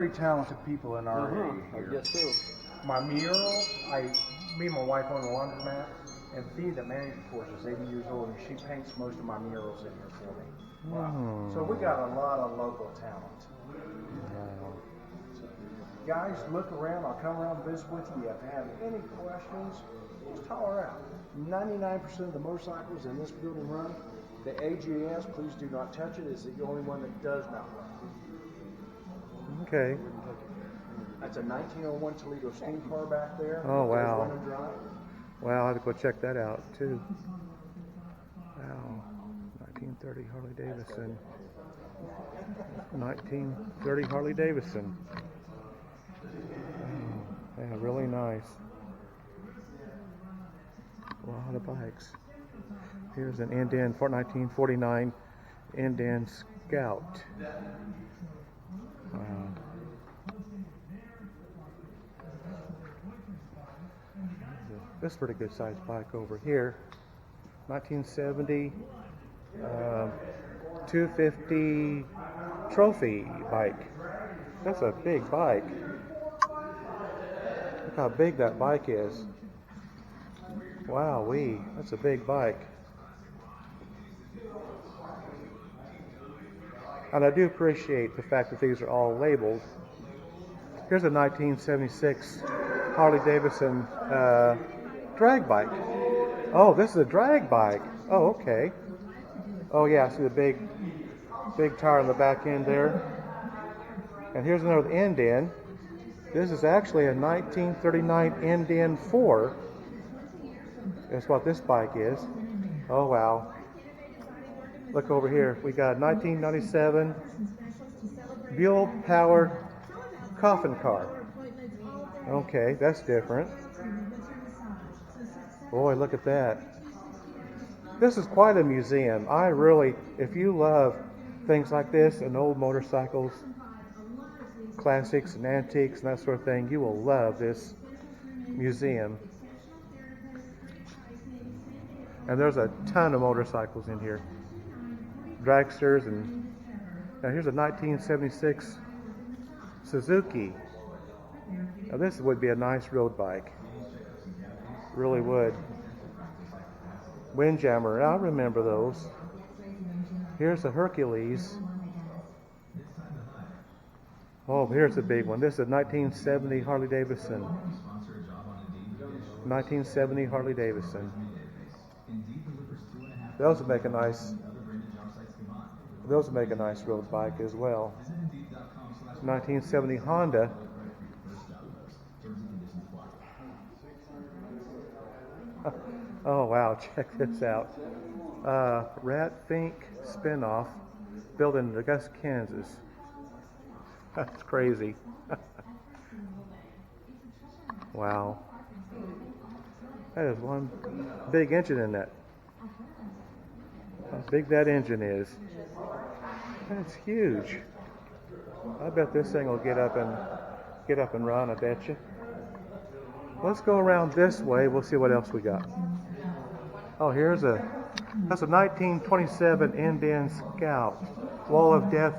Very talented people in our area here. I guess so. My mural, me and my wife own a laundromat, and Fee that manages for us is 80 years old, and she paints most of my murals in here for me. Wow. So we got a lot of local talent. Wow. So, guys, look around. I'll come around and visit with you. If you have any questions, just holler out. 99% of the motorcycles in this building run. The AGS, please do not touch it, is the only one that does not run. Okay. That's a 1901 Toledo steam car back there. Oh, wow. Run and drive. Wow, I have to go check that out too. Wow. 1930 Harley Davidson. 1930 Harley Davidson. Oh, yeah, really nice. A lot of bikes. Here's an Indian 1949 Indian Scout. Wow. This is a pretty good sized bike over here. 1970 250 trophy bike. That's a big bike. Look how big that bike is. Wow-wee, that's a big bike. And I do appreciate the fact that these are all labeled. Here's a 1976 Harley Davidson drag bike. Oh, this is a drag bike. Oh, okay. Oh yeah, see the big tire on the back end there. And here's another Indian. This is actually a 1939 Indian 4. That's what this bike is. Oh wow. Look over here. We got 1997 Buell powered coffin car. Okay, that's different. Boy, look at that. This is quite a museum. I really, if you love things like this and old motorcycles, classics and antiques and that sort of thing, you will love this museum. And there's a ton of motorcycles in here. Dragsters, and now here's a 1976 Suzuki. Now this would be a nice road bike. Really would. Windjammer, I remember those. Here's a Hercules. Oh, here's a big one. This is a 1970 Harley Davidson. 1970 Harley Davidson. Those would make a nice road bike as well. 1970 Honda. Oh wow, check this out. Rat Fink spinoff built in Augusta, Kansas. That's crazy. Wow. That is one big engine in that. How big that engine is. That's huge. I bet this thing will get up and run, I bet you. Let's go around this way. We'll see what else we got. Oh, that's a 1927 Indian Scout Wall of Death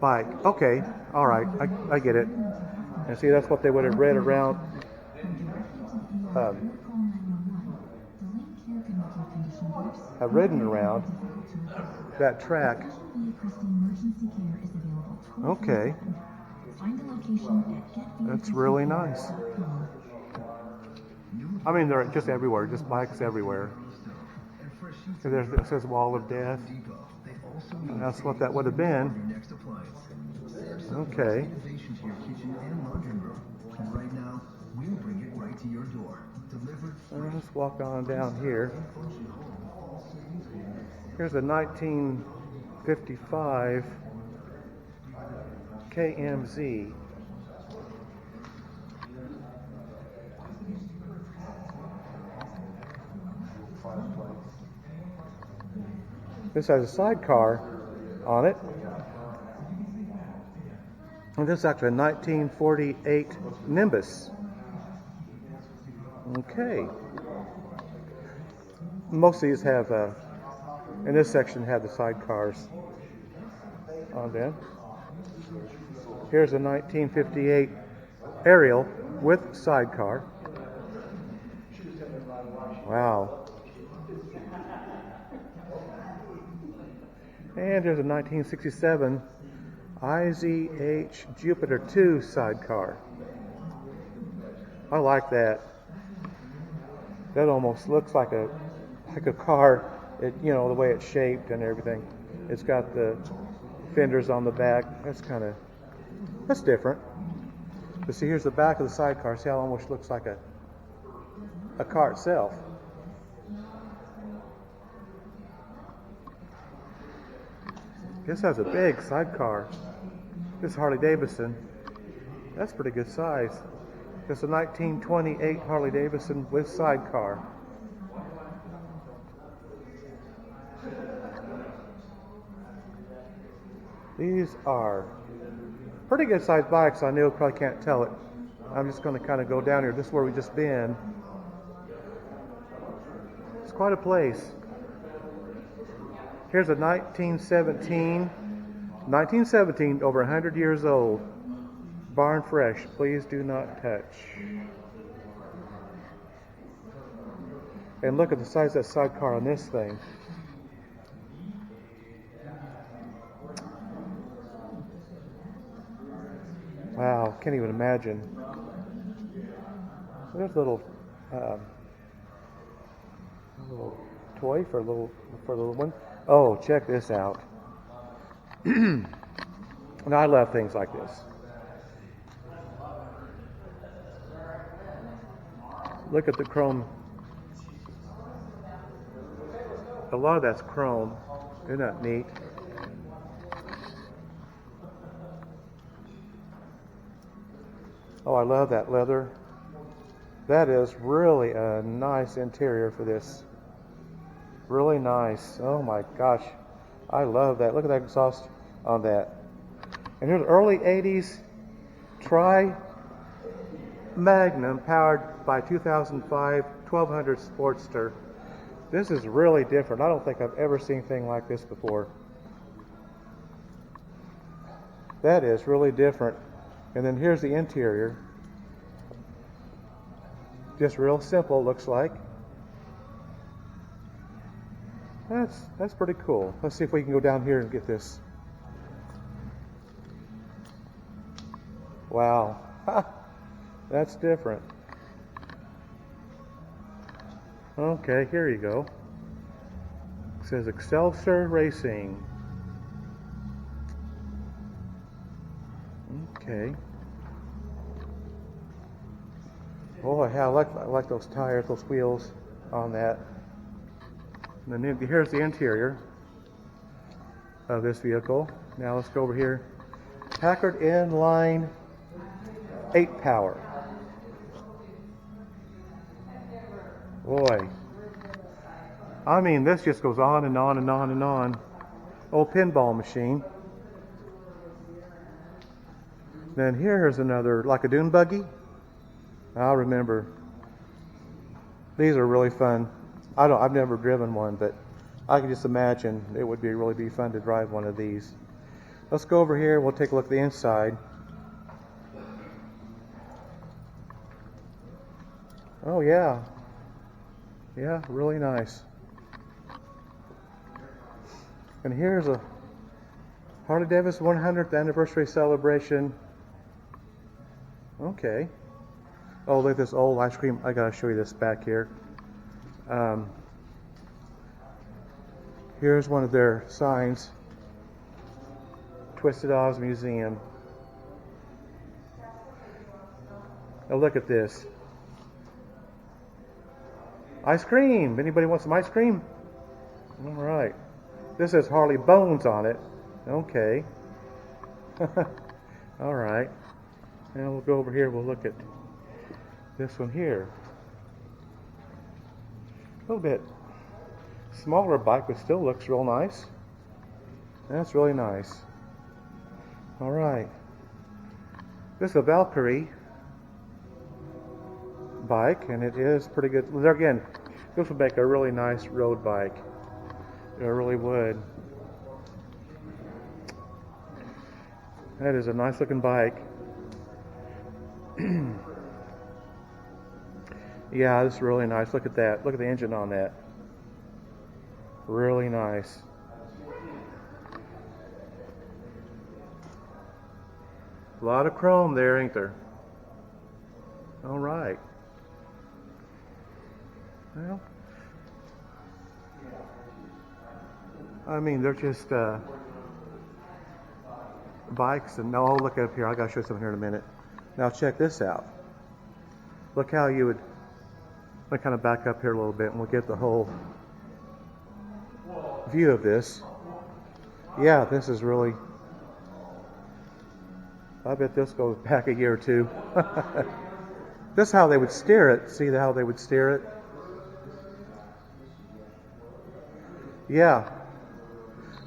bike. Okay, all right, I get it. And see, that's what they would have read around. Have ridden around that track. Okay, that's really nice. I mean, they're just everywhere, just bikes everywhere. And it says Wall of Death. And that's what that would have been. Okay. Let's walk on down here. Here's a 1955 KMZ. This has a sidecar on it. And this is actually a 1948 Nimbus. Okay. Most of these have, in this section, have the sidecars on them. Here's a 1958 Ariel with sidecar. Wow. And here's a 1967 IZH Jupiter 2 sidecar. I like that. That almost looks like a car. It, you know, the way it's shaped and everything. It's got the fenders on the back. That's different. But see, here's the back of the sidecar. See how it almost looks like a car itself. This has a big sidecar. This Harley Davidson. That's pretty good size. It's a 1928 Harley Davidson with sidecar. These are pretty good sized bikes. I know you probably can't tell it. I'm just going to kind of go down here. This is where we've just been. It's quite a place. Here's a 1917, over 100 years old. Barn fresh. Please do not touch. And look at the size of that sidecar on this thing. Wow, can't even imagine. There's a little toy for a little one. Oh, check this out. And I love things like this. Look at the chrome. A lot of that's chrome. Isn't that neat? Oh, I love that leather. That is really a nice interior for this. Really nice. Oh my gosh. I love that. Look at that exhaust on that. And here's early 80s Magnum powered by 2005 1200 Sportster. This is really different. I don't think I've ever seen anything like this before. That is really different. And then here's the interior. Just real simple, looks like. That's pretty cool. Let's see if we can go down here and get this. Wow. That's different. Okay, here you go. It says Excelsior Racing. Okay. Oh, yeah, I like those tires, those wheels on that. And then here's the interior of this vehicle. Now let's go over here. Packard inline 8-power. Boy. I mean, this just goes on and on and on and on. Old pinball machine. Then here's another, like a dune buggy. I'll remember. These are really fun. I've never driven one, but I can just imagine it would really be fun to drive one of these. Let's go over here. We'll take a look at the inside. Oh yeah. Yeah, really nice. And here's a Harley Davidson 100th anniversary celebration. Okay. Oh, look at this old ice cream. I gotta show you this back here. Here's one of their signs. Twisted Oz Museum. Oh, look at this. Ice cream. Anybody want some ice cream? All right. This says Harley Bones on it. Okay. All right. Now we'll go over here. We'll look at this one here. A little bit smaller bike, but still looks real nice. That's really nice. All right. This is a Valkyrie bike, and it is pretty good. Again, this would make a really nice road bike. It really would. That is a nice looking bike. Yeah, this is really nice. Look at that. Look at the engine on that. Really nice. A lot of chrome there, ain't there? All right. Well, I mean, they're just bikes, and no, look up here. I gotta show you something here in a minute. Now check this out. Look how you would. Let me kind of back up here a little bit, and we'll get the whole view of this. Yeah, this is really. I bet this goes back a year or two. This is how they would steer it. See how they would steer it? Yeah.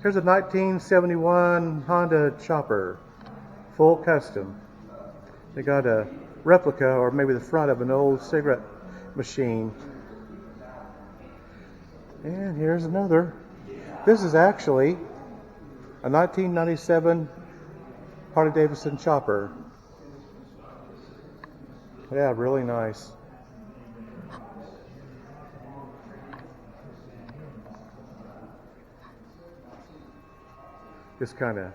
Here's a 1971 Honda Chopper, full custom. They got a replica, or maybe the front of an old cigarette machine. And here's another. This is actually a 1997 Harley-Davidson Chopper. Yeah, really nice. Just kind of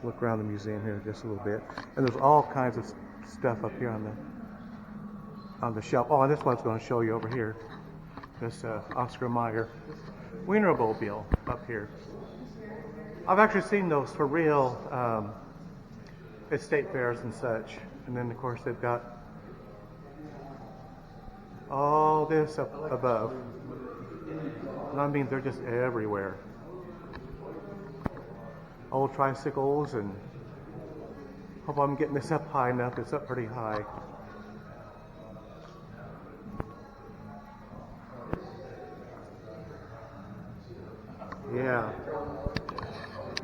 look around the museum here just a little bit. And there's all kinds of stuff up here on the shelf. Oh, and this one's going to show you over here. This Oscar Mayer Wienermobile up here. I've actually seen those for real at state fairs and such. And then, of course, they've got all this up above. And I mean, they're just everywhere. Old tricycles, and hope I'm getting this up high enough. It's up pretty high. Yeah.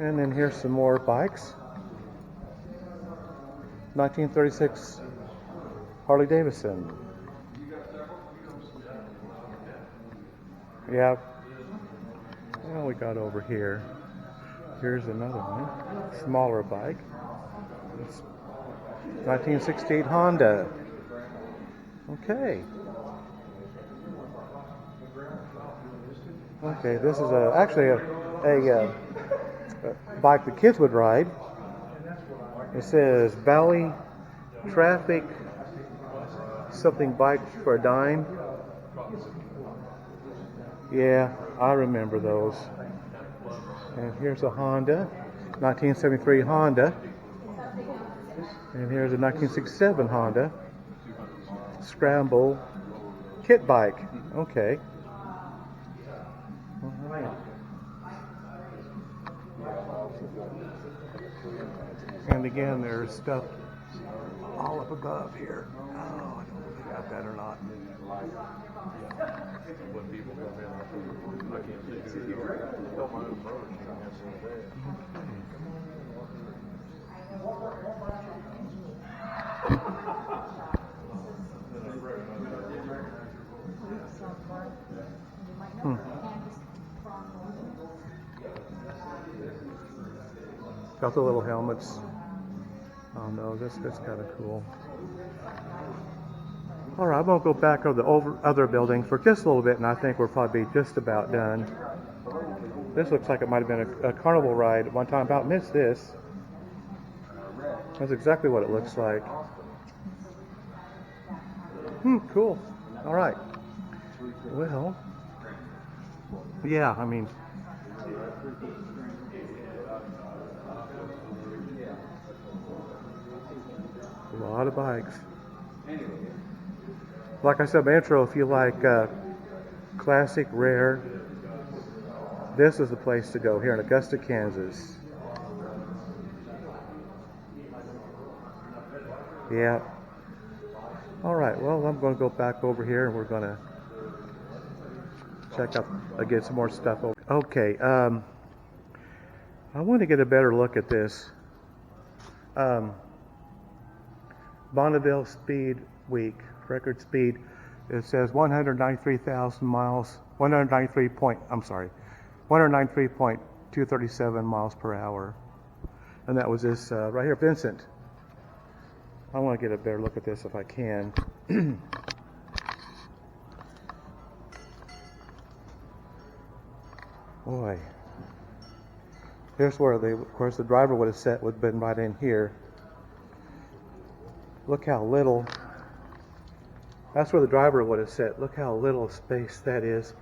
And then here's some more bikes. 1936 Harley Davidson. Yeah. Well, we got over here. Here's another one. Smaller bike. It's 1968 Honda. Okay. Okay, this is actually a bike the kids would ride. It says Valley Traffic something bike for a dime. Yeah, I remember those. And here's a Honda, 1973 Honda. And here's a 1967 Honda Scramble kit bike. Okay. All right. And again, there's stuff all up above here. Oh, I don't know if I got that or not. Got the little helmets. Oh no, that's kind of cool. All right, I'm gonna go back over the other building for just a little bit, and I think we're probably just about done. This looks like it might have been a carnival ride at one time. About missed this. That's exactly what it looks like. Cool. All right. Well, yeah, I mean, a lot of bikes. Like I said in my intro, if you like classic, rare, this is the place to go here in Augusta, Kansas. Yeah. All right, well, I'm going to go back over here and we're going to check out, get some more stuff. Okay, I want to get a better look at this. Bonneville Speed Week, record speed. It says 193,000 miles, 193.0 237 miles per hour. And that was this right here, Vincent. I want to get a better look at this if I can. Boy. Here's where of course the driver would have been right in here. Look how little, that's where the driver would have sat. Look how little space that is.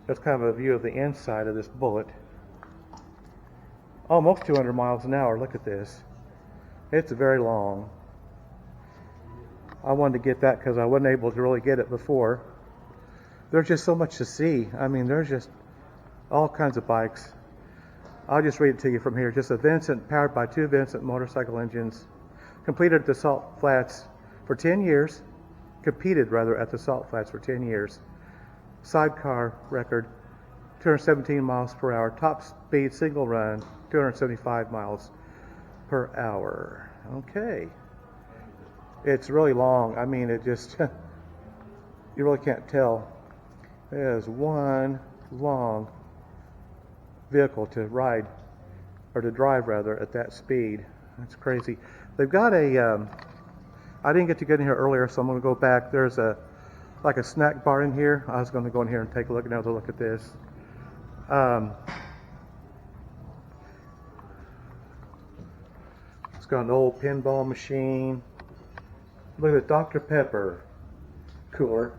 That's kind of a view of the inside of this bullet. Almost 200 miles an hour, look at this. It's very long. I wanted to get that because I wasn't able to really get it before. There's just so much to see. I mean, there's just all kinds of bikes. I'll just read it to you from here. Just a Vincent powered by 2 Vincent motorcycle engines. Completed at the Salt Flats for 10 years. Competed, rather, at the Salt Flats for 10 years. Sidecar record, 217 miles per hour. Top speed single run, 275 miles per hour. Okay. It's really long. I mean, it just, you really can't tell. It is one long vehicle to ride, or to drive rather, at that speed. That's crazy. They've got a, I didn't get to get in here earlier, so I'm going to go back. There's like a snack bar in here. I was going to go in here and take a look, and have a look at this. It's got an old pinball machine. Look at the Dr. Pepper cooler.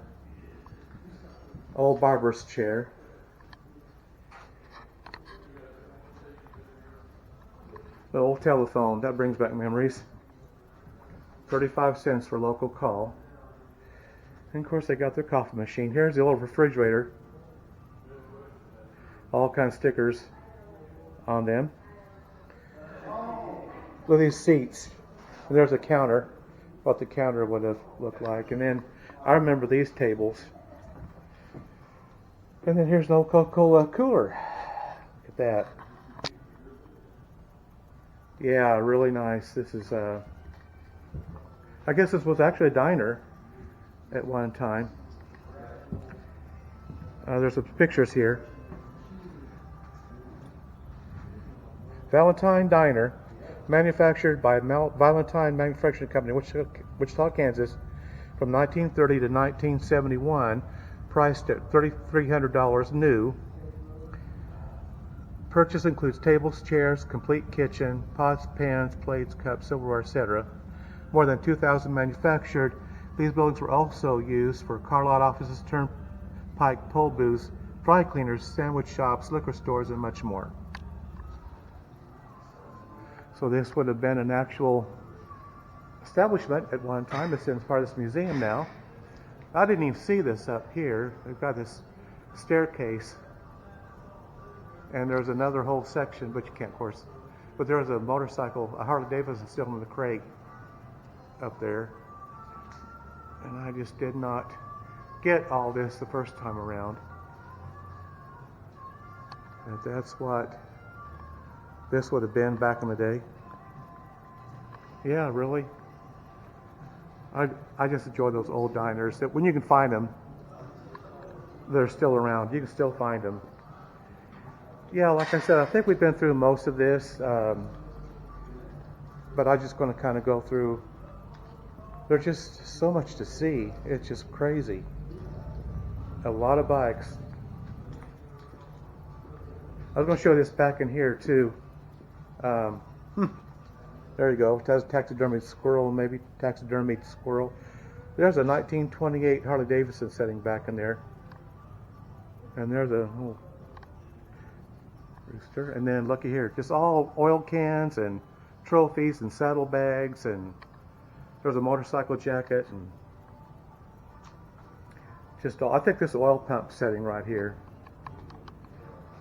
Old barber's chair. The old telephone, that brings back memories. 35 cents for local call. And of course they got their coffee machine. Here's the old refrigerator. All kinds of stickers on them. Look at these seats. And there's a counter. What the counter would have looked like. And then I remember these tables. And then here's an old Coca-Cola cooler. Look at that. Yeah, really nice. This is, I guess this was actually a diner at one time. There's some pictures here. Valentine Diner, manufactured by Valentine Manufacturing Company, Wichita, Kansas, from 1930 to 1971, priced at $3,300 new. Purchase includes tables, chairs, complete kitchen, pots, pans, plates, cups, silverware, etc. More than 2,000 manufactured. These buildings were also used for car lot offices, turnpike toll booths, dry cleaners, sandwich shops, liquor stores, and much more. So this would have been an actual establishment at one time. It's in part of this museum now. I didn't even see this up here. They've got this staircase. And there's another whole section, but you can't, of course. But there's a motorcycle, a Harley Davidson still in the crate up there. And I just did not get all this the first time around. And that's what this would have been back in the day. Yeah, really. I just enjoy those old diners. That when you can find them, they're still around. You can still find them. Yeah, like I said, I think we've been through most of this, but I'm just going to kind of go through. There's just so much to see. It's just crazy. A lot of bikes. I was going to show this back in here too. There you go. Taxidermied squirrel, maybe taxidermied squirrel. There's a 1928 Harley Davidson setting back in there, and there's a rooster. And then looky here, just all oil cans and trophies and saddlebags, and there's a motorcycle jacket, and just all. I think this is oil pump setting right here.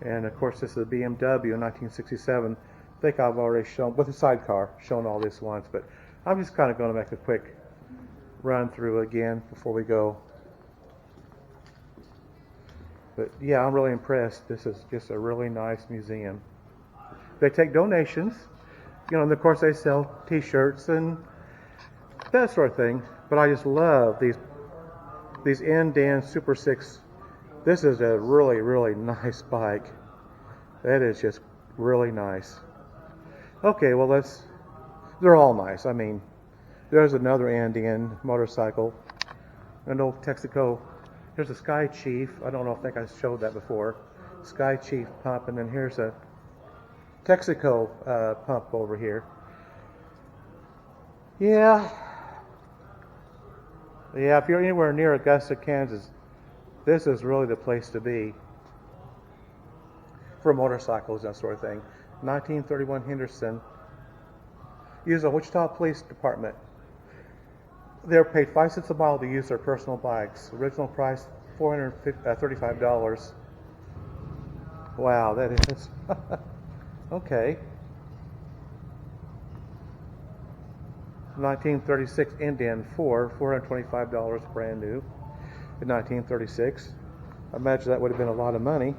And of course, this is a BMW in 1967. I think I've already shown, with the sidecar, shown all this once, but I'm just kind of going to make a quick run through again before we go. But yeah, I'm really impressed. This is just a really nice museum. They take donations, you know, and of course they sell T-shirts and that sort of thing. But I just love these N-Dan Super 6. This is a really, really nice bike. That is just Really nice. Okay, well they're all nice. I mean, there's another Andean motorcycle, an old Texaco. Here's a Sky Chief. I don't know if I think I showed that before. Sky Chief pump, and then here's a Texaco pump over here. Yeah, if you're anywhere near Augusta, Kansas, this is really the place to be for motorcycles, that sort of thing. 1931 Henderson. Used a Wichita Police Department. They're paid 5 cents a mile to use their personal bikes. Original price $435. Wow, that is okay. 1936 Indian 4, $425, brand new. In 1936, I imagine that would have been a lot of money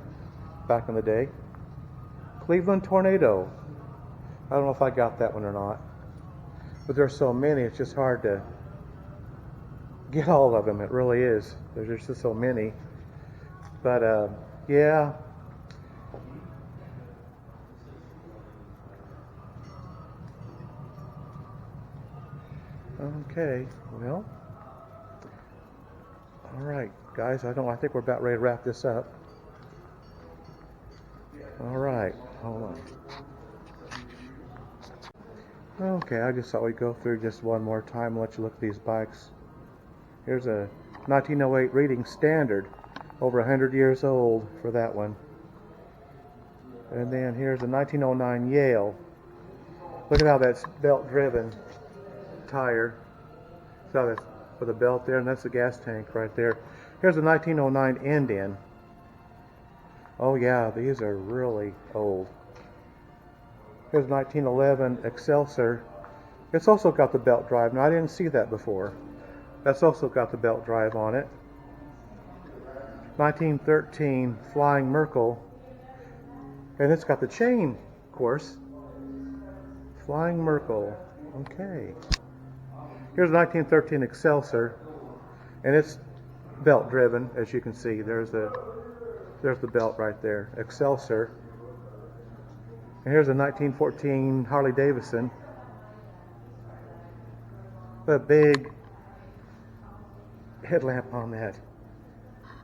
back in the day. Cleveland Tornado. I don't know if I got that one or not, but there's so many, it's just hard to get all of them. It really is. There's just so many. But yeah. Okay. Well. All right, guys. I think we're about ready to wrap this up. All right. Hold on. Okay, I just thought we'd go through just one more time and let you look at these bikes. Here's a 1908 Reading Standard, over 100 years old for that one. And then here's a 1909 Yale. Look at how that's belt-driven tire. See how that's with a belt there, and that's the gas tank right there. Here's a 1909 Indian. Oh yeah, these are really old. Here's 1911 Excelsior. It's also got the belt drive. Now, I didn't see that before. That's also got the belt drive on it. 1913 Flying Merkel. And it's got the chain, of course. Flying Merkel. Okay. Here's 1913 Excelsior. And it's belt driven, as you can see. There's the belt right there. Excelsior. And here's a 1914 Harley Davidson. A big headlamp on that.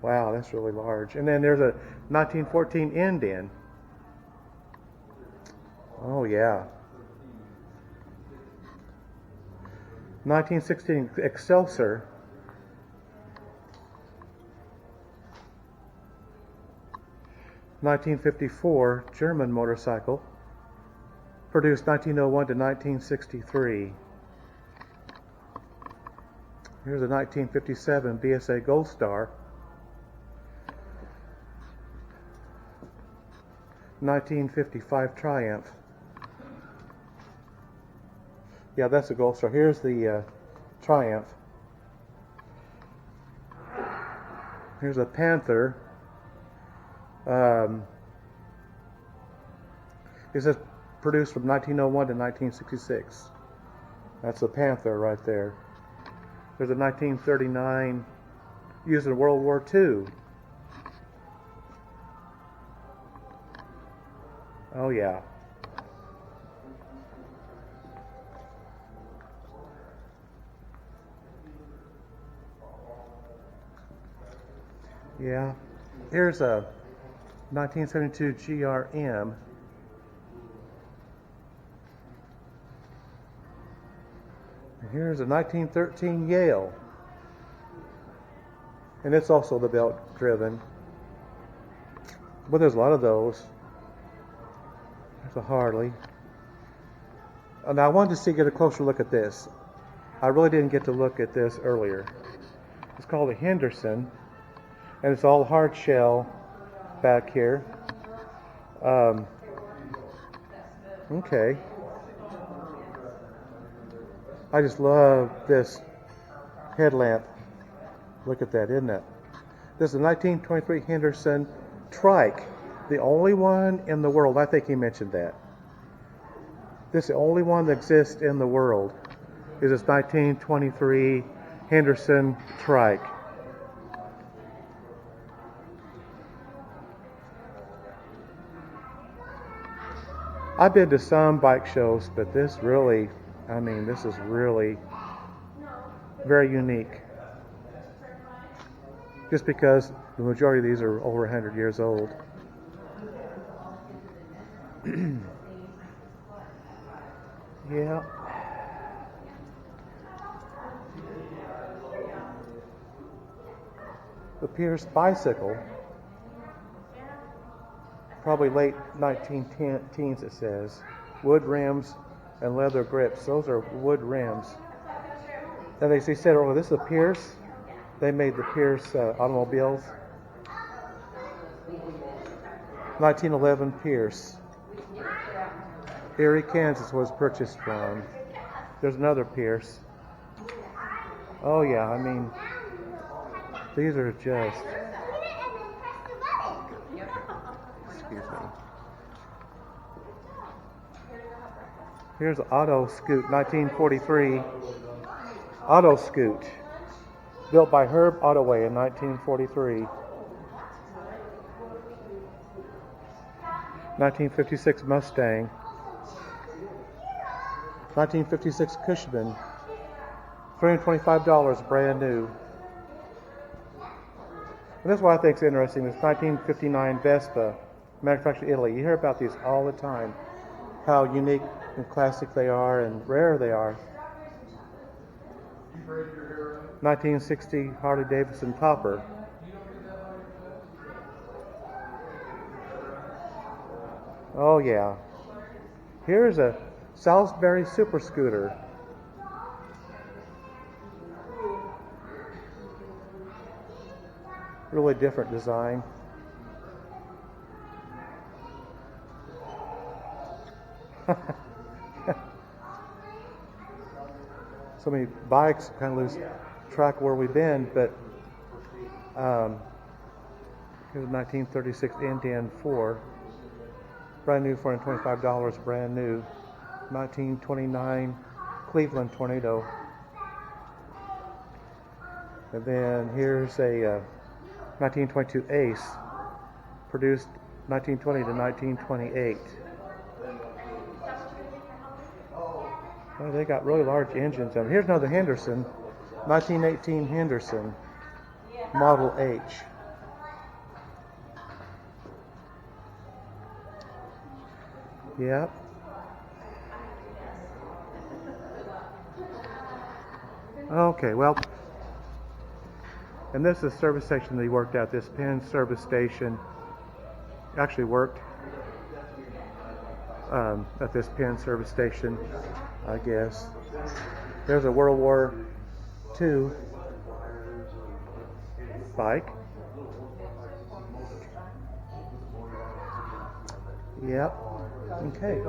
Wow, that's really large. And then there's a 1914 Indian. Oh yeah. 1916 Excelsior. (1954) German motorcycle. Produced 1901 to 1963. Here's a 1957 BSA Gold Star. 1955 Triumph. Yeah, that's a Gold Star. Here's the Triumph. Here's a Panther. It says produced from 1901 to 1966. That's a Panther right there. There's a 1939 used in World War II. Oh yeah. Yeah. Here's a 1972 GRM. And here's a 1913 Yale. And it's also the belt driven. But there's a lot of those. There's a Harley. And I wanted to get a closer look at this. I really didn't get to look at this earlier. It's called a Henderson. And it's all hard shell back here. Okay. I just love this headlamp. Look at that, isn't it? This is a 1923 Henderson Trike. The only one in the world. I think he mentioned that. This is the only one that exists in the world. Is this 1923 Henderson Trike. I've been to some bike shows, but this really, I mean, this is really very unique. Just because the majority of these are over 100 years old. Yeah. The Pierce bicycle, probably late 1910s it says. Wood rims and leather grips. Those are wood rims. And they said, oh, this is a Pierce. They made the Pierce automobiles. 1911 Pierce. Erie, Kansas was purchased from. There's another Pierce. Oh yeah, I mean, these are just... Excuse me. Here's Auto Scoot, 1943. Auto Scoot, built by Herb Ottaway in 1943. 1956 Mustang. 1956 Cushman. $325 brand new. And that's what I think is interesting. This 1959 Vespa, manufactured in Italy. You hear about these all the time. How unique and classic they are and rare they are. 1960 Harley Davidson Popper. Oh yeah. Here's a Salisbury Super Scooter. Really different design. So many bikes, kind of lose track of where we've been, but here's a 1936 Indian 4, brand new, $425, brand new. 1929 Cleveland Tornado. And then here's a 1922 Ace, produced 1920 to 1928. Well, they got really large engines on them. Here's another Henderson, 1918 Henderson, Model H. Yep. Okay, well, and this is the service station that he worked at. This Penn service station actually worked at this Penn service station, I guess. There's a World War II bike. Yep. Okay.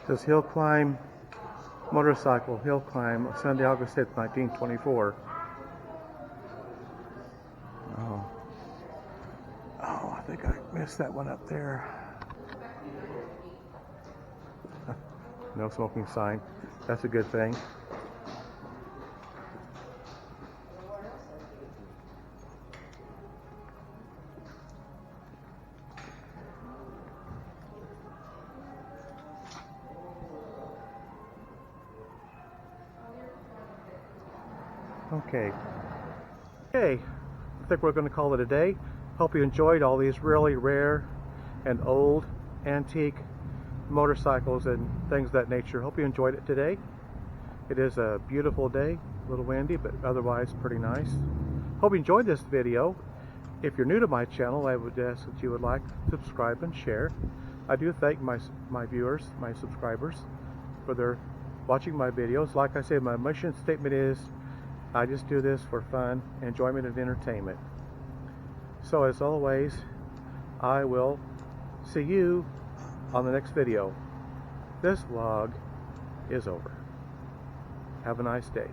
This hill climb motorcycle, hill climb, Sunday, August 6th, 1924. Oh, I think I missed that one up there. No smoking sign. That's a good thing. Okay, I think we're going to call it a day. Hope you enjoyed all these really rare and old antique motorcycles and things of that nature. Hope you enjoyed it today. It is a beautiful day, a little windy, but otherwise pretty nice. Hope you enjoyed this video. If you're new to my channel, I would ask that you would like, subscribe, and share. I do thank my viewers, my subscribers, for their watching my videos. Like I said, my mission statement is I just do this for fun, enjoyment, and entertainment. So as always, I will see you on the next video. This vlog is over. Have a nice day.